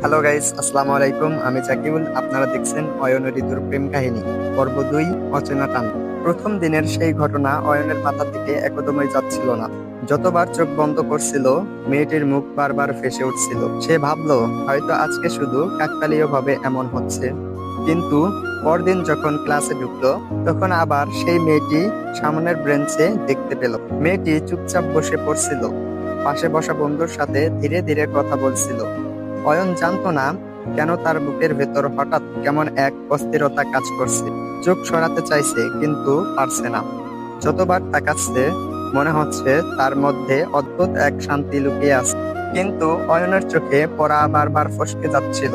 Hello guys, আসসালামু আলাইকুম। আমি জাকিউল। আপনারা দেখছেন অয়ন ও ঋতুর প্রেম কাহিনী পর্ব 2, অচেনা টান। প্রথম দিনের সেই ঘটনা অয়নের মাথা থেকে একদমই যাচ্ছিল না। যতবার চোখ বন্ধ করছিল, মেয়েটির মুখ বারবার ফেসে উঠছিল। সে ভাবলো হয়তো আজকে শুধু কাকতালীয় ভাবে এমন হচ্ছে। কিন্তু পরদিন যখন ক্লাসে ঢুকলো, তখন আবার সেই মেয়েটি সামনের বেঞ্চে দেখতে পেল। মেয়েটি চুপচাপ বসে পড়ছিল, পাশে বসা বন্ধুর সাথে ধীরে ধীরে কথা বলছিল। অয়ন জানতো না কেন তার বুকের ভেতর হঠাৎ কেমন এক অস্থিরতা কাজ করছে। চোখ সরাতে চাইছে কিন্তু পারছে না। যতবার তাকাচ্ছে মনে হচ্ছে তার মধ্যে অদ্ভুত এক শান্তি লুকিয়ে আছে। কিন্তু অয়নের চোখে পড়া বারবার ফসকে যাচ্ছিল।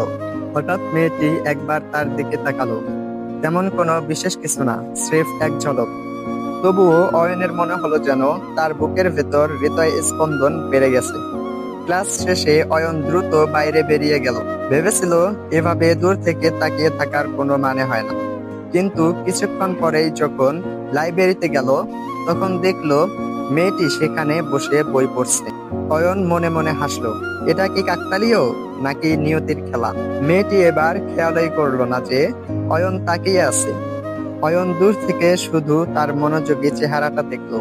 হঠাৎ মেয়েটি একবার তার দিকে তাকালো। তেমন কোনো বিশেষ কিছু না, স্রেফ এক ঝলক। তবুও অয়নের মনে হলো যেন তার বুকের ভেতর হৃদয় স্পন্দন বেড়ে গেছে। ক্লাস শেষে অয়ন দ্রুত বাইরে বেরিয়ে গেল। ভেবেছিল এভাবে দূর থেকে তাকিয়ে থাকার কোনো মানে হয় না। কিন্তু কিছুক্ষণ পরেই যখন লাইব্রেরিতে গেল, তখন দেখলো মেয়েটি সেখানে বসে বই পড়ছে। অয়ন মনে মনে হাসলো। এটা কি কাকতালীয় নাকি নিয়তির খেলা? মেয়েটি এবার খেয়ালই করলো না যে অয়ন তাকিয়ে আছে। অয়ন দূর থেকে শুধু তার মনোযোগী চেহারাটা দেখলো,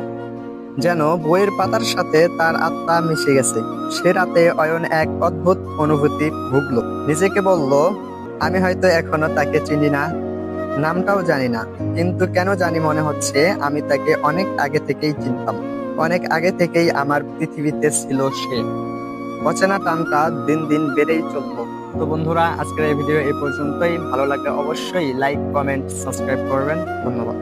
যেন বইয়ের পাতার সাথে তার আত্মা মিশে গেছে। সে রাতে অয়ন এক অদ্ভুত অনুভূতি ভুগলো। নিজেকে বলল, আমি হয়তো এখনো তাকে চিনি না, নামটাও জানি না, কিন্তু কেন জানি মনে হচ্ছে আমি তাকে অনেক আগে থেকেই চিনতাম। অনেক আগে থেকেই আমার পৃথিবীতে ছিল সে। অচেনা টানটা দিন দিন বেড়েই চললো। তো বন্ধুরা, আজকের এই ভিডিও এই পর্যন্তই। ভালো লাগলে অবশ্যই লাইক, কমেন্ট, সাবস্ক্রাইব করবেন। ধন্যবাদ।